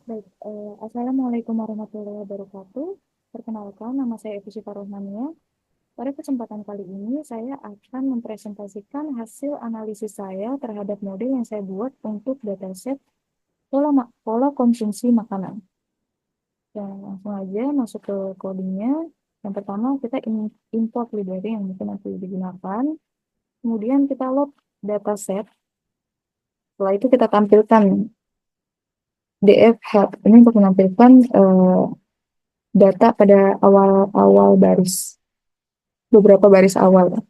Baik, Assalamualaikum warahmatullahi wabarakatuh. Perkenalkan, nama saya Evi Rohmania. Pada kesempatan kali ini, saya akan mempresentasikan hasil analisis saya terhadap model yang saya buat untuk dataset pola konsumsi makanan. Dan langsung aja masuk ke codingnya. Yang pertama, kita import library yang mungkin nanti digunakan. Kemudian kita load dataset. Setelah itu kita tampilkan df help. Ini untuk menampilkan data pada awal-awal beberapa baris awal.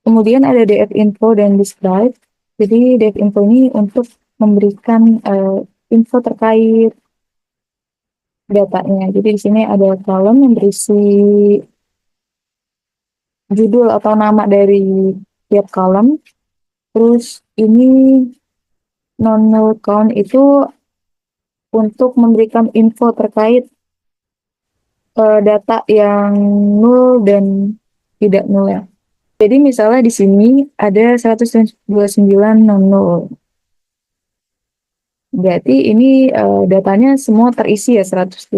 Kemudian ada df info dan describe. Jadi df info ini untuk memberikan info terkait datanya. Jadi di sini ada kolom yang berisi judul atau nama dari tiap kolom. Terus ini non-null count itu untuk memberikan info terkait data yang nol dan tidak nol ya. Jadi misalnya di sini ada 129.00. Berarti ini datanya semua terisi ya 129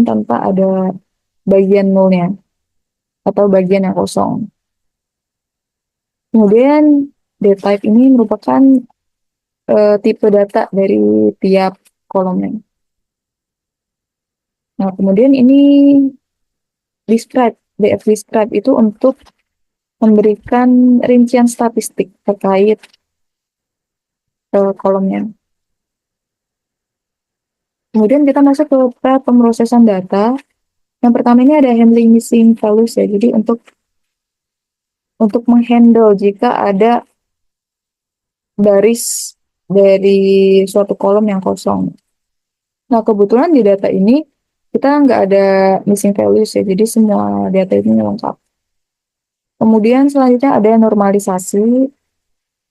tanpa ada bagian nolnya atau bagian yang kosong. Kemudian dtype ini merupakan tipe data dari tiap kolomnya. Nah, kemudian ini df describe itu untuk memberikan rincian statistik terkait kolomnya. Kemudian kita masuk ke pemrosesan data. Yang pertama ini ada handling missing values ya. Jadi untuk menghandle jika ada baris dari suatu kolom yang kosong. Nah, kebetulan di data ini kita nggak ada missing values ya. Jadi semua data ini lengkap. Kemudian selanjutnya ada normalisasi,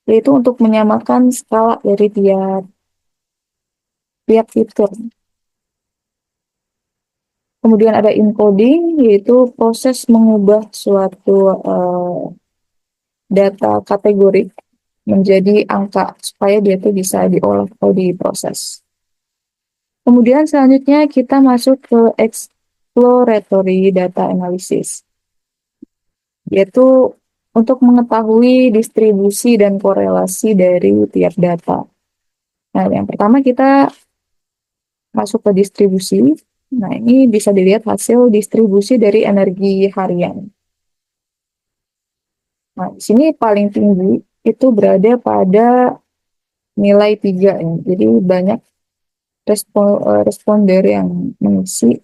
yaitu untuk menyamakan skala dari tiap fitur. Kemudian ada encoding, yaitu proses mengubah suatu data kategori menjadi angka supaya dia tuh bisa diolah atau diproses. Kemudian selanjutnya kita masuk ke exploratory data analysis, yaitu untuk mengetahui distribusi dan korelasi dari tiap data. Nah, yang pertama kita masuk ke distribusi. Nah, ini bisa dilihat hasil distribusi dari energi harian. Nah, di sini paling tinggi itu berada pada nilai 3 ya. Jadi banyak responder yang mengisi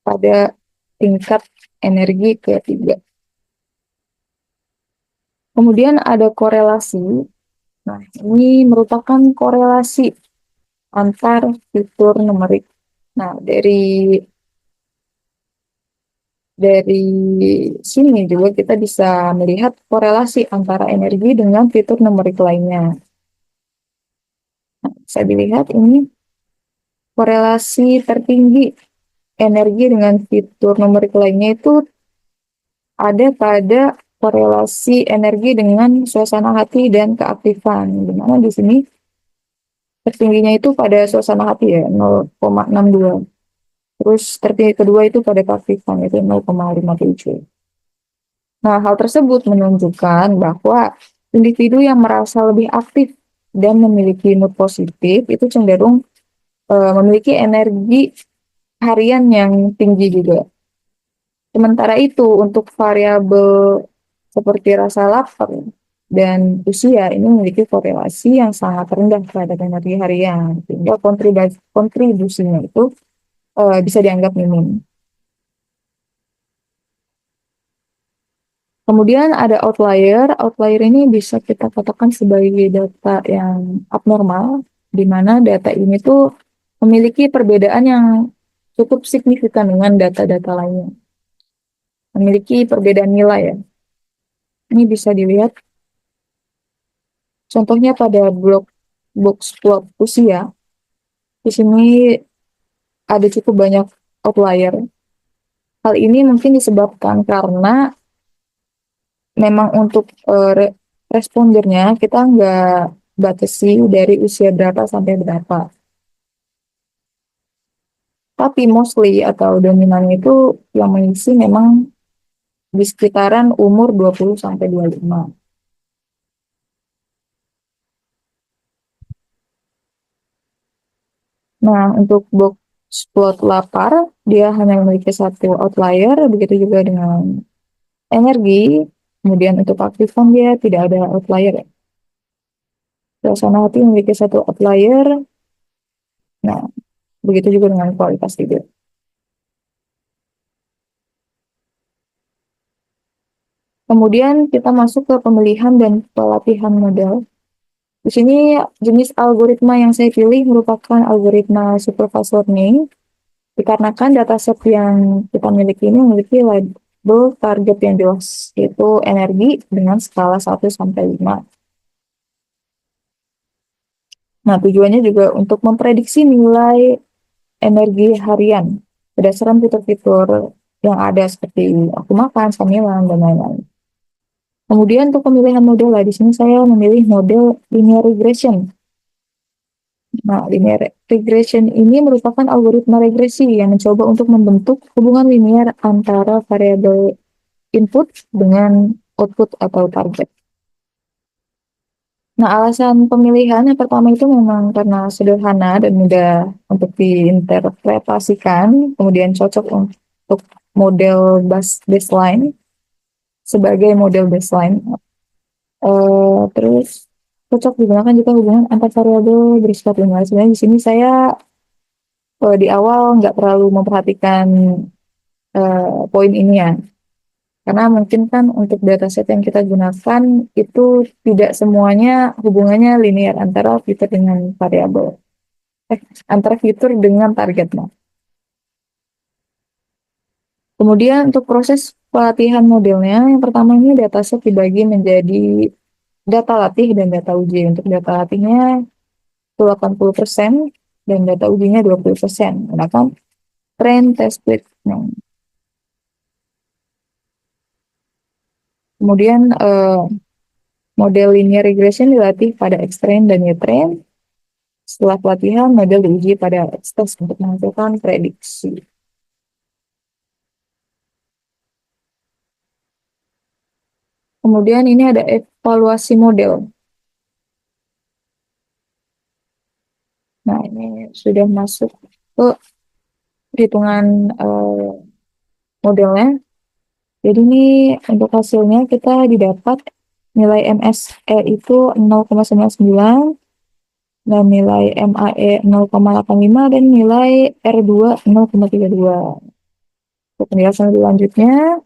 pada tingkat energi ketiga. Kemudian ada korelasi. Nah, ini merupakan korelasi antar fitur numerik. Nah, dari sini juga kita bisa melihat korelasi antara energi dengan fitur numerik lainnya. Nah, bisa dilihat ini korelasi tertinggi energi dengan fitur numerik lainnya itu ada pada korelasi energi dengan suasana hati dan keaktifan. Di mana di sini tertingginya itu pada suasana hati ya 0,62. Terus tertinggi kedua itu pada keaktifan itu 0,57. Nah, hal tersebut menunjukkan bahwa individu yang merasa lebih aktif dan memiliki mood positif itu cenderung memiliki energi harian yang tinggi juga. Sementara itu, untuk variabel seperti rasa lapar dan usia ini memiliki korelasi yang sangat rendah terhadap energi harian, sehingga kontribusinya itu bisa dianggap minim. Kemudian ada outlier. Outlier ini bisa kita katakan sebagai data yang abnormal, di mana data ini tuh memiliki perbedaan yang cukup signifikan dengan data-data lainnya. Memiliki perbedaan nilai ya. Ini bisa dilihat contohnya pada box plot usia. Di sini ada cukup banyak outlier. Hal ini mungkin disebabkan karena memang untuk respondernya kita nggak batasi dari usia berapa sampai berapa. Tapi mostly atau dominannya itu yang mengisi memang di sekitaran umur 20 sampai 25. Nah, untuk box plot lapar, dia hanya memiliki satu outlier, begitu juga dengan energi. Kemudian untuk aktifan dia tidak ada outlier. Suasana hati memiliki satu outlier. Nah, begitu juga dengan kualitas tidur. Kemudian kita masuk ke pemilihan dan pelatihan model. Di sini jenis algoritma yang saya pilih merupakan algoritma supervised learning, dikarenakan dataset yang kita miliki ini memiliki label target yang jelas, yaitu energi dengan skala 1 sampai 5. Nah, tujuannya juga untuk memprediksi nilai energi harian berdasarkan fitur-fitur yang ada seperti aku makan, camilan, dan lain-lain. Kemudian untuk pemilihan model, di sini saya memilih model linear regression. Nah, linear regression ini merupakan algoritma regresi yang mencoba untuk membentuk hubungan linear antara variabel input dengan output atau target. Nah, alasan pemilihan yang pertama itu memang karena sederhana dan mudah untuk diinterpretasikan, kemudian cocok untuk model baseline sebagai model baseline. Terus cocok digunakan jika hubungan antar variabel bersifat linear. Sebenarnya di sini saya di awal nggak terlalu memperhatikan poin ini ya, karena mungkin kan untuk dataset yang kita gunakan itu tidak semuanya hubungannya linear antara fitur dengan variabel, antara fitur dengan target. Nah, kemudian untuk proses pelatihan modelnya, yang pertama ini dataset dibagi menjadi data latih dan data uji. Untuk data latihnya itu 80% dan data ujinya 20%. Menggunakan train test split. Nah, kemudian model linear regression dilatih pada X-train dan Y-train. Setelah pelatihan, model diuji pada X-test untuk menghasilkan prediksi. Kemudian ini ada evaluasi model. Nah, ini sudah masuk ke perhitungan modelnya. Jadi ini untuk hasilnya kita didapat nilai MSE itu 0,99 dan nilai MAE 0,85 dan nilai R2 0,32. Untuk penjelasan lebih lanjutnya,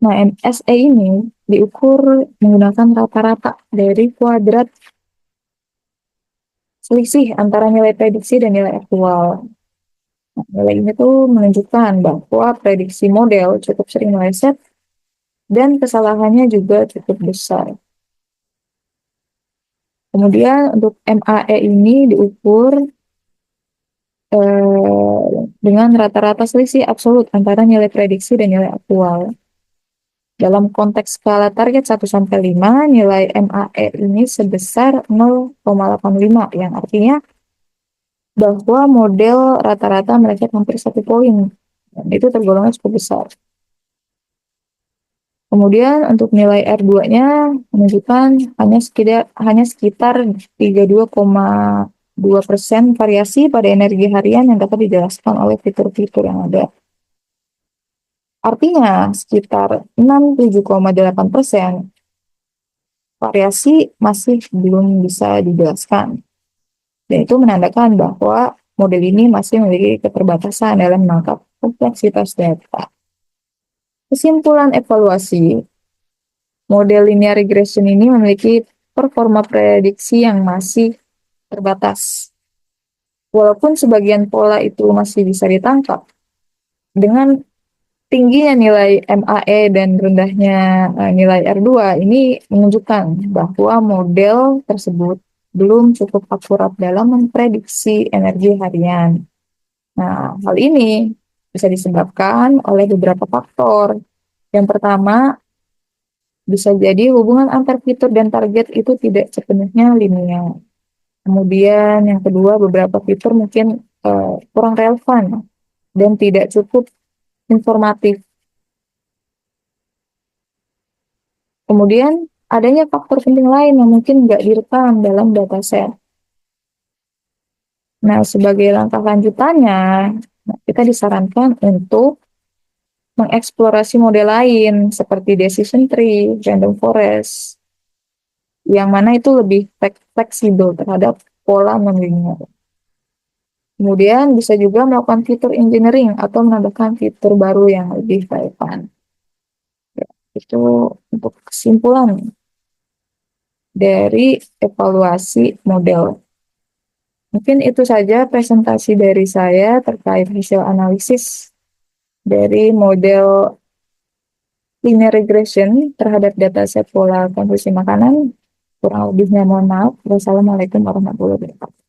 nah MSE ini diukur menggunakan rata-rata dari kuadrat selisih antara nilai prediksi dan nilai aktual. Nah, nilai ini tuh menunjukkan bahwa prediksi model cukup sering meleset dan kesalahannya juga cukup besar. Kemudian untuk MAE ini diukur dengan rata-rata selisih absolut antara nilai prediksi dan nilai aktual. Dalam konteks skala target 1 sampai 5, nilai MAE ini sebesar 0,85, yang artinya bahwa model rata-rata meleset hampir 1 poin. Dan itu tergolongnya cukup besar. Kemudian untuk nilai R2-nya menunjukkan hanya sekitar 32,2% variasi pada energi harian yang dapat dijelaskan oleh fitur-fitur yang ada. Artinya sekitar 67,8% variasi masih belum bisa dijelaskan. Dan itu menandakan bahwa model ini masih memiliki keterbatasan dalam menangkap kompleksitas data. Kesimpulan evaluasi, model linear regression ini memiliki performa prediksi yang masih terbatas. Walaupun sebagian pola itu masih bisa ditangkap, dengan tingginya nilai MAE dan rendahnya nilai R2 ini menunjukkan bahwa model tersebut belum cukup akurat dalam memprediksi energi harian. Nah, hal ini bisa disebabkan oleh beberapa faktor. Yang pertama, Bisa jadi hubungan antar fitur dan target itu tidak sepenuhnya linear. Kemudian yang kedua, beberapa fitur mungkin kurang relevan dan tidak cukup informatif. Kemudian adanya faktor penting lain yang mungkin nggak direkam dalam dataset. Nah, sebagai langkah lanjutannya, kita disarankan untuk mengeksplorasi model lain seperti decision tree, random forest, yang mana itu lebih fleksibel terhadap pola non-linear. Kemudian bisa juga melakukan fitur engineering atau menambahkan fitur baru yang lebih relevan. Ya, itu untuk kesimpulan dari evaluasi model. Mungkin itu saja presentasi dari saya terkait hasil analisis dari model linear regression terhadap dataset pola konsumsi makanan. Kurang lebihnya mohon maaf. Wassalamualaikum warahmatullahi wabarakatuh.